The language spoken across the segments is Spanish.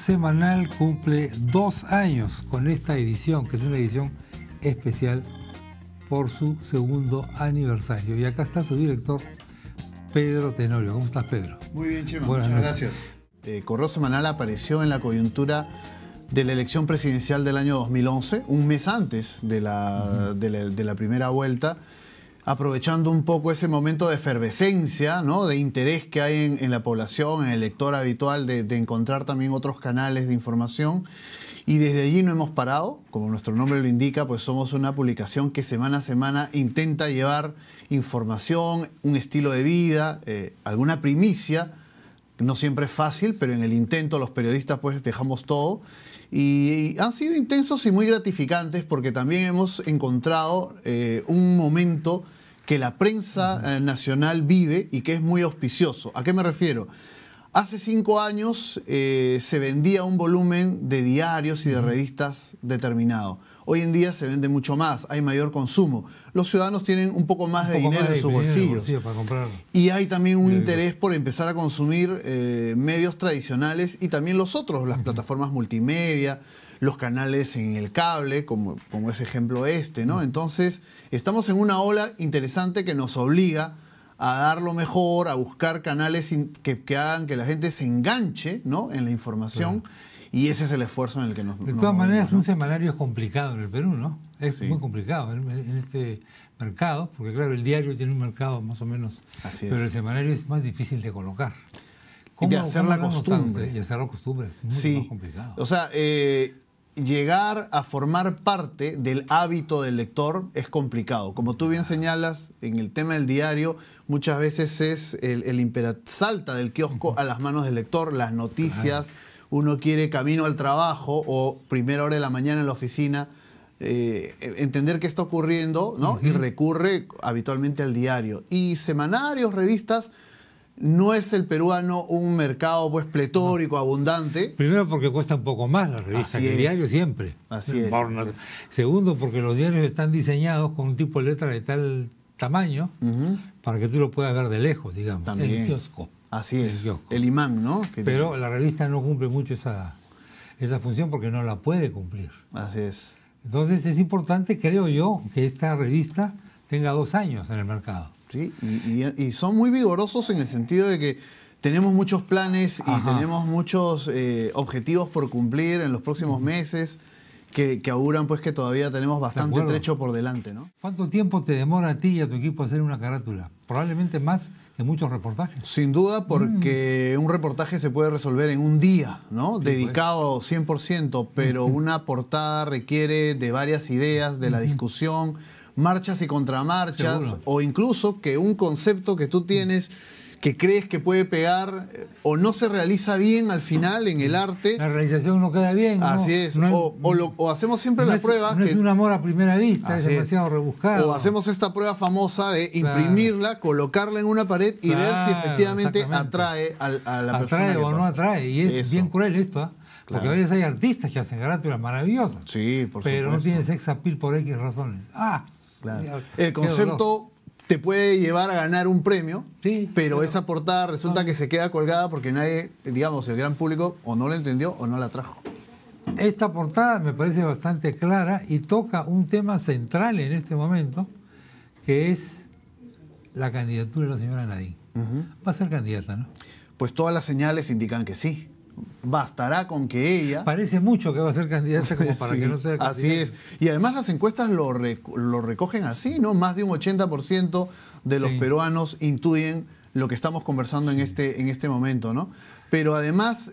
Semanal cumple 2 años con esta edición, que es una edición especial por su segundo aniversario. Y acá está su director, Pedro Tenorio. ¿Cómo estás, Pedro? Muy bien, Chema. Buenas Muchas noches. gracias. Correo Semanal apareció en la coyuntura de la elección presidencial del año 2011, un mes antes de la primera vuelta, aprovechando un poco ese momento de efervescencia, ¿no?, de interés que hay en la población, en el lector habitual, de encontrar también otros canales de información. Y desde allí no hemos parado, como nuestro nombre lo indica, pues somos una publicación que semana a semana intenta llevar información, un estilo de vida, alguna primicia. No siempre es fácil, pero en el intento los periodistas pues dejamos todo. Y han sido intensos y muy gratificantes porque también hemos encontrado un momento que la prensa nacional vive y que es muy auspicioso. ¿A qué me refiero? Hace 5 años se vendía un volumen de diarios y de revistas determinado. Hoy en día se vende mucho más, hay mayor consumo. Los ciudadanos tienen un poco más de dinero en sus bolsillos. Para comprar. Y hay también un interés por empezar a consumir medios tradicionales y también los otros, las plataformas multimedia, los canales en el cable, como ese ejemplo ¿no? Entonces, estamos en una ola interesante que nos obliga a dar lo mejor, a buscar canales que hagan que la gente se enganche, ¿no?, en la información. Claro. Y ese es el esfuerzo en el que nos De todas maneras, ¿no? Un semanario es complicado en el Perú, ¿no? Es Sí. muy complicado en este mercado, porque claro, el diario tiene un mercado más o menos, Así pero es. el semanario es más difícil de colocar. Y de hacer la costumbre. Y hacer la costumbre, es mucho Sí. más complicado. O sea, llegar a formar parte del hábito del lector es complicado. Como tú bien señalas, en el tema del diario, muchas veces es salta del kiosco a las manos del lector, las noticias, uno quiere camino al trabajo o primera hora de la mañana en la oficina, entender qué está ocurriendo, ¿no? Y recurre habitualmente al diario. Y semanarios, revistas, no es el peruano un mercado pues pletórico, abundante. Primero porque cuesta un poco más la revista que el diario siempre. Así es. Segundo porque los diarios están diseñados con un tipo de letra de tal tamaño para que tú lo puedas ver de lejos, digamos. También. El kiosco. Así es. Kiosco. El imán, ¿no? Pero la revista no cumple mucho esa función porque no la puede cumplir. Así es. Entonces es importante, creo yo, que esta revista tenga 2 años en el mercado. Sí, y son muy vigorosos en el sentido de que tenemos muchos planes y tenemos muchos objetivos por cumplir en los próximos meses que auguran pues que todavía tenemos bastante trecho por delante, ¿no? ¿Cuánto tiempo te demora a ti y a tu equipo hacer una carátula? Probablemente más que muchos reportajes. Sin duda, porque un reportaje se puede resolver en un día, ¿no? Sí, dedicado 100%, pero una portada requiere de varias ideas, de la discusión, marchas y contramarchas. Seguro. O incluso que un concepto que tú tienes que crees que puede pegar o no se realiza bien al final en el arte. La realización no queda bien. Así ¿no? es. No, o hacemos siempre la prueba. No es un amor a primera vista, es demasiado rebuscado. O hacemos esta prueba famosa de imprimirla, colocarla en una pared y ver si efectivamente atrae a la persona. Atrae o no atrae. Y es bien cruel esto, ¿eh? Porque Claro. a veces hay artistas que hacen carátulas maravillosas. Sí, por supuesto. Pero no tienen sex appeal por X razones. Claro. El concepto te puede llevar a ganar un premio, pero esa portada resulta que se queda colgada porque nadie, digamos, el gran público o no la entendió o no la trajo. Esta portada me parece bastante clara y toca un tema central en este momento, que es la candidatura de la señora Nadine. Va a ser candidata, ¿no? Pues todas las señales indican que sí. Bastará con que ella... Parece mucho que va a ser candidata como para que no sea candidata. Así es. Y además las encuestas lo recogen así, ¿no? Más de un 80% de los peruanos intuyen lo que estamos conversando en este momento, ¿no? Pero además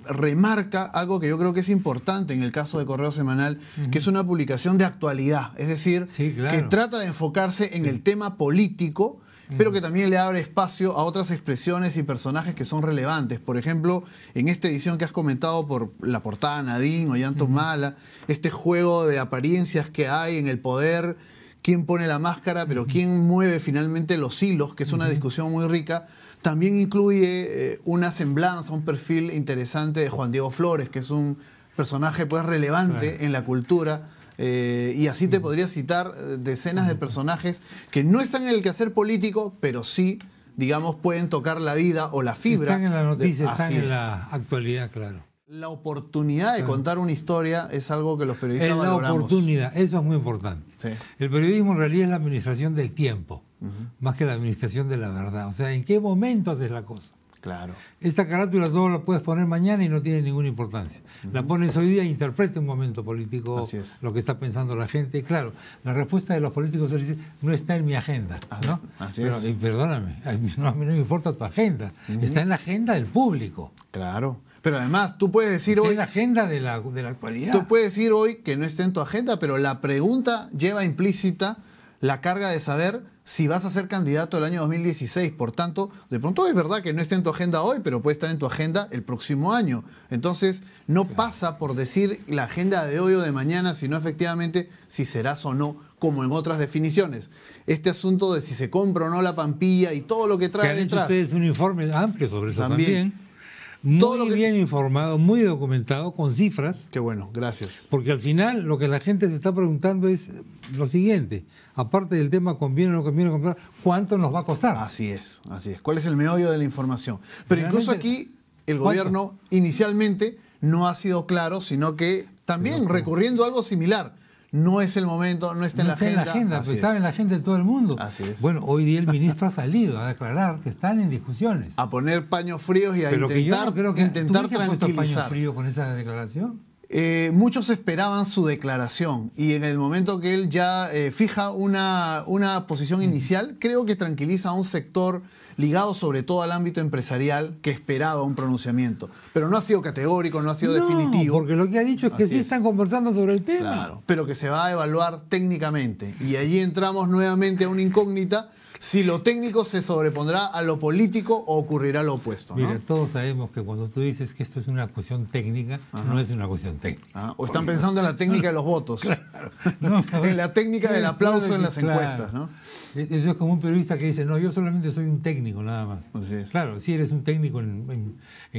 remarca algo que yo creo que es importante en el caso de Correo Semanal, que es una publicación de actualidad. Es decir, que trata de enfocarse en el tema político, pero que también le abre espacio a otras expresiones y personajes que son relevantes. Por ejemplo, en esta edición que has comentado por la portada Nadine o Llanto Mala, este juego de apariencias que hay en el poder, quién pone la máscara, pero quién mueve finalmente los hilos, que es una discusión muy rica, también incluye una semblanza, un perfil interesante de Juan Diego Flores, que es un personaje pues relevante en la cultura. Y así te podría citar decenas de personajes que no están en el quehacer político, pero sí, digamos, pueden tocar la vida o la fibra. Están en la noticia, están en la actualidad, claro. La oportunidad de contar una historia es algo que los periodistas Es la valoramos. oportunidad, eso es muy importante. Sí. El periodismo en realidad es la administración del tiempo, más que la administración de la verdad. O sea, ¿en qué momento haces la cosa? Claro. Esta carátula todo la puedes poner mañana y no tiene ninguna importancia. La pones hoy día e interpreta un momento político, Así es. lo que está pensando la gente. Claro, la respuesta de los políticos es decir, no está en mi agenda, ¿no? Así Pero, es. y perdóname, a mí no me importa tu agenda. Está en la agenda del público. Claro. Pero además, tú puedes decir Está hoy... en la agenda de la actualidad. Tú puedes decir hoy que no esté en tu agenda, pero la pregunta lleva implícita la carga de saber si vas a ser candidato el año 2016. Por tanto, de pronto es verdad que no esté en tu agenda hoy, pero puede estar en tu agenda el próximo año. Entonces, no pasa por decir la agenda de hoy o de mañana, sino efectivamente si serás o no, como en otras definiciones. Este asunto de si se compra o no la Pampilla y todo lo que Que trae han hecho detrás. ustedes un informe amplio sobre eso También. también. Muy Todo lo que- bien informado, muy documentado, con cifras. Qué bueno, gracias. Porque al final lo que la gente se está preguntando es lo siguiente, aparte del tema conviene o no conviene comprar, ¿cuánto nos va a costar? Así es, así es. ¿Cuál es el meollo de la información? Pero Realmente, incluso aquí el ¿cuánto? gobierno inicialmente no ha sido claro, sino que también recurriendo a algo similar. No es el momento, no está en No la está agenda. en la agenda, Así pero estaba es. en la agenda de todo el mundo. Así es. Bueno, hoy día el ministro ha salido a declarar que están en discusiones. A poner paños fríos y a Pero que yo intentar, no creo que... intentar ¿Tú ves que ha puesto paño tranquilizar. frío con esa declaración? Muchos esperaban su declaración y en el momento que él ya fija una posición inicial, creo que tranquiliza a un sector ligado sobre todo al ámbito empresarial que esperaba un pronunciamiento. Pero no ha sido categórico, no ha sido definitivo. Porque lo que ha dicho es que Así sí es. están conversando sobre el tema. Claro, pero que se va a evaluar técnicamente. Y allí entramos nuevamente a una incógnita si lo técnico se sobrepondrá a lo político o ocurrirá lo opuesto, ¿no? Mira, todos sabemos que cuando tú dices que esto es una cuestión técnica, no es una cuestión técnica. Ah, o están pensando en la técnica de los votos. No, En la técnica del aplauso en las claro. encuestas, ¿no? Eso es como un periodista que dice, no, yo solamente soy un técnico nada más. Así es. Claro, sí eres un técnico en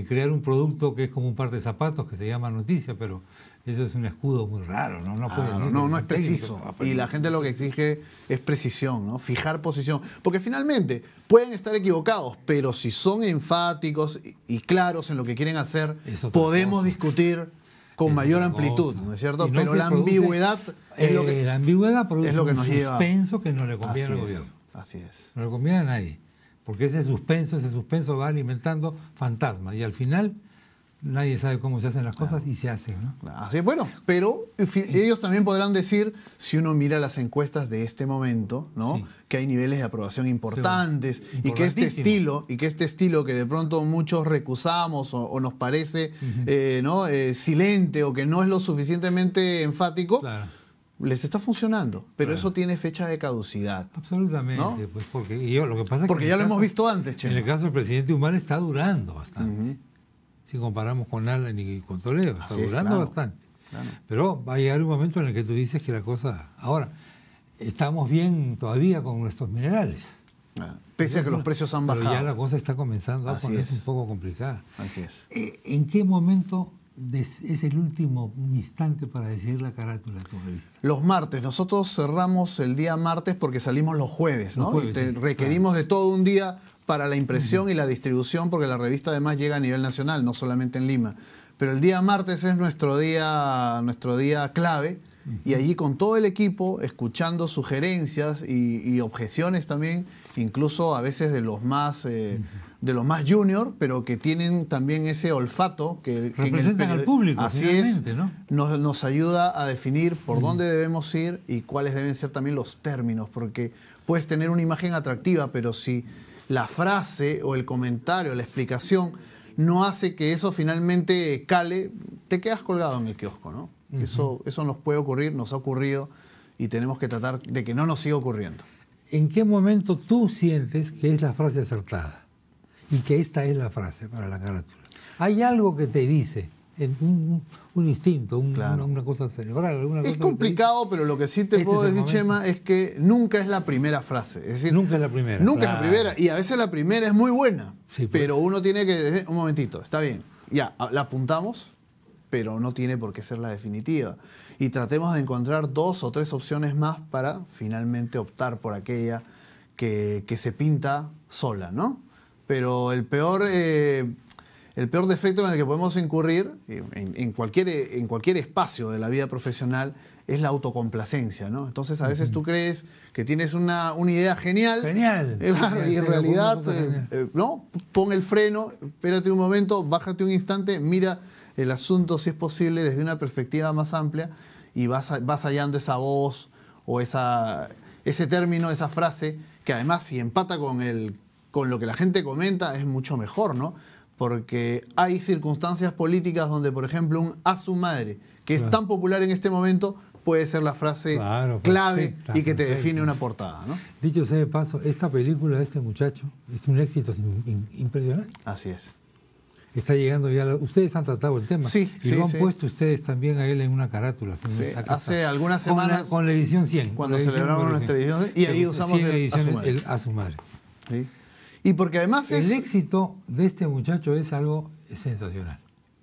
crear un producto que es como un par de zapatos que se llama noticia, pero eso es un escudo muy raro, ¿no? No, puede- Claro, no es un técnico preciso. trabaja Y la gente lo que exige es precisión, ¿no? Fijar posición. Porque finalmente pueden estar equivocados, pero si son enfáticos y claros en lo que quieren hacer, Es otra podemos cosa. discutir con Es mayor otra amplitud, cosa. ¿no es cierto? Y no Pero se la produce- ambigüedad es lo que... La ambigüedad produce es lo que un nos lleva- suspenso que no le conviene Así al es, gobierno. así es. No le conviene a nadie. Porque ese suspenso va alimentando fantasmas. Y al final nadie sabe cómo se hacen las cosas y se hacen, ¿no? Así es, bueno, pero ellos también podrán decir, si uno mira las encuestas de este momento, ¿no? Sí. Que hay niveles de aprobación importantes Sí, y que importantísimo. este estilo que de pronto muchos recusamos o nos parece ¿no? Silente o que no es lo suficientemente enfático, Claro. les está funcionando. Pero Claro. eso tiene fecha de caducidad. Absolutamente. ¿No? Pues porque, y yo, lo que pasa es que Porque en ya el lo hemos caso- visto antes, En Chema. el caso del presidente Humala está durando bastante. Si comparamos con Alan y con Toledo, está Así es, durando claro. bastante. Claro. Pero va a llegar un momento en el que tú dices que la cosa... Ahora, estamos bien todavía con nuestros minerales. Pese a que los precios han Pero ya bajado. la cosa está comenzando a Así ponerse es. un poco complicada. Así es. ¿En qué momento es el último instante para decidir la carátula de tu revista? Los martes, nosotros cerramos el día martes porque salimos los jueves, ¿no? Los jueves, Y te sí, requerimos de todo un día para la impresión y la distribución, porque la revista además llega a nivel nacional, no solamente en Lima. Pero el día martes es nuestro día clave, y allí con todo el equipo, escuchando sugerencias y objeciones también, incluso a veces de los más junior, pero que tienen también ese olfato que en el Representan al público, Así es, finalmente, ¿no? nos ayuda a definir por dónde debemos ir y cuáles deben ser también los términos, porque puedes tener una imagen atractiva, pero si la frase o el comentario, la explicación no hace que eso finalmente cale, te quedas colgado en el kiosco, ¿no? Eso nos puede ocurrir, nos ha ocurrido y tenemos que tratar de que no nos siga ocurriendo. ¿En qué momento tú sientes que es la frase acertada? Y que esta es la frase para la carátula. Hay algo que te dice, un instinto, Claro. una cosa cerebral. Alguna cosa Es que te complicado, pero lo que sí te Este puedo es el decir, momento. Chema, es que nunca es la primera frase. Es dice. decir, Nunca es la primera. nunca es claro. la primera. Y a veces la primera es muy buena. Sí, pues. Pero uno tiene que decir, un momentito, está bien. Ya, la apuntamos, pero no tiene por qué ser la definitiva. Y tratemos de encontrar 2 o 3 opciones más para finalmente optar por aquella que se pinta sola, ¿no? Pero el peor el peor defecto en el que podemos incurrir en cualquier espacio de la vida profesional es la autocomplacencia, ¿no? Entonces a veces tú crees que tienes una idea genial. Genial. Claro, y en realidad, ¿no? Pon el freno, espérate un momento, bájate un instante, mira el asunto, si es posible, desde una perspectiva más amplia y vas hallando esa voz o ese término, esa frase, que además si empata con lo que la gente comenta es mucho mejor, ¿no? Porque hay circunstancias políticas donde, por ejemplo, un "a su madre", que es tan popular en este momento, puede ser la frase clave y que te define una portada, ¿no? Dicho sea de paso, esta película de este muchacho es un éxito impresionante. Así es. Está llegando ya... Ustedes han tratado el tema. Sí, y lo han puesto ustedes también a él en una carátula. Sí, hace algunas semanas... Con la edición 100. Cuando celebramos nuestra edición 100, y ahí usamos el "a su madre". Sí. Y porque además el éxito de este muchacho es algo sensacional.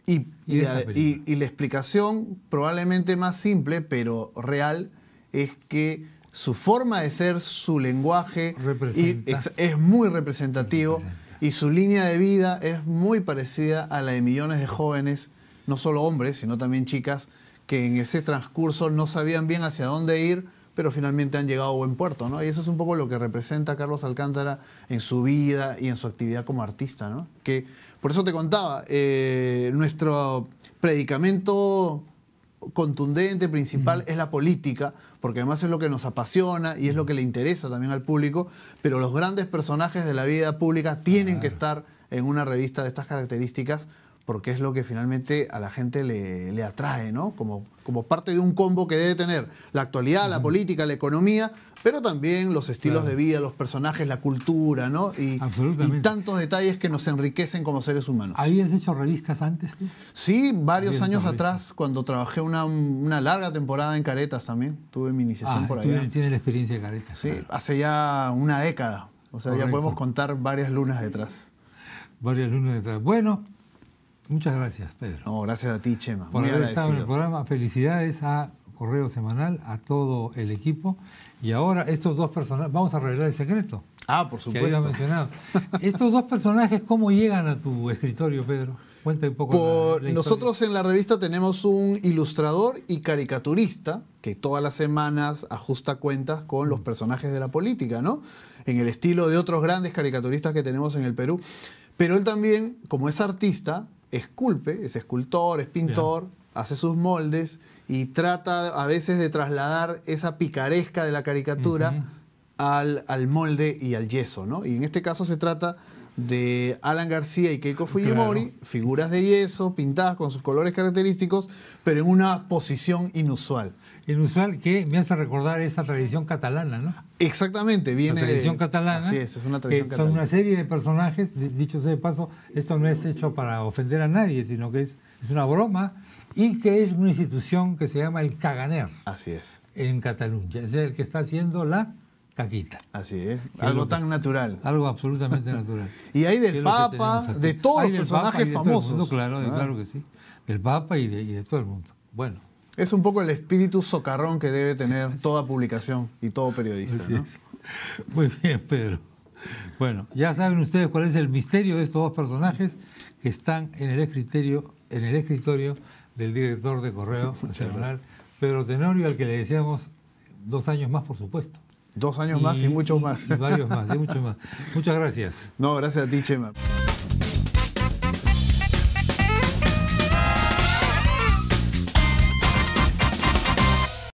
Y la explicación probablemente más simple, pero real, es que su forma de ser, su lenguaje es muy representativo y su línea de vida es muy parecida a la de millones de jóvenes, no solo hombres, sino también chicas, que en ese transcurso no sabían bien hacia dónde ir, pero finalmente han llegado a buen puerto, ¿no? Y eso es un poco lo que representa Carlos Alcántara en su vida y en su actividad como artista, ¿no? Que, por eso te contaba, nuestro predicamento contundente, principal, es la política, porque además es lo que nos apasiona y es lo que le interesa también al público, pero los grandes personajes de la vida pública tienen que estar en una revista de estas características, porque es lo que finalmente a la gente le atrae, ¿no? Como parte de un combo que debe tener la actualidad, la política, la economía, pero también los estilos de vida, los personajes, la cultura, ¿no? Y tantos detalles que nos enriquecen como seres humanos. ¿Habías hecho revistas antes tú? Sí, varios años atrás, cuando trabajé una larga temporada en Caretas también. Tuve mi iniciación por allá. Tienes la experiencia de Caretas. Sí, hace ya una década. O sea, ya podemos contar varias lunas detrás. Varias lunas detrás. Bueno, muchas gracias, Pedro. No, gracias a ti, Chema. Por haber estado en el programa. Felicidades a Correo Semanal, a todo el equipo. Y ahora estos dos personajes, vamos a revelar el secreto. Por supuesto. Que había mencionado. Estos dos personajes, ¿cómo llegan a tu escritorio, Pedro? Cuenta un poco la nosotros en la revista tenemos un ilustrador y caricaturista que todas las semanas ajusta cuentas con los personajes de la política, ¿no? En el estilo de otros grandes caricaturistas que tenemos en el Perú. Pero él también, como es artista, esculpe, es escultor, es pintor, hace sus moldes y trata a veces de trasladar esa picaresca de la caricatura al molde y al yeso, ¿no? Y en este caso se trata de Alan García y Keiko Fujimori, figuras de yeso pintadas con sus colores característicos, pero en una posición inusual. Inusual, que me hace recordar esa tradición catalana, ¿no? Exactamente, viene la tradición catalana. Así es una tradición catalana. Son una serie de personajes, dicho sea de paso, esto no es hecho para ofender a nadie, sino que es una broma y que es una institución que se llama el Caganer. Así es. En Cataluña, es el que está haciendo la caquita. Así es, algo tan natural. Algo absolutamente natural. Y hay del Papa, de todos los personajes famosos. Claro que sí. Del Papa y de todo el mundo. Bueno. Es un poco el espíritu socarrón que debe tener toda publicación y todo periodista, ¿no? Muy bien, Pedro. Bueno, ya saben ustedes cuál es el misterio de estos dos personajes que están en el escritorio del director de Correo Nacional, Pedro Tenorio, al que le deseamos 2 años más, por supuesto. 2 años más y muchos más. Y varios más, y muchos más. Muchas gracias. No, gracias a ti, Chema.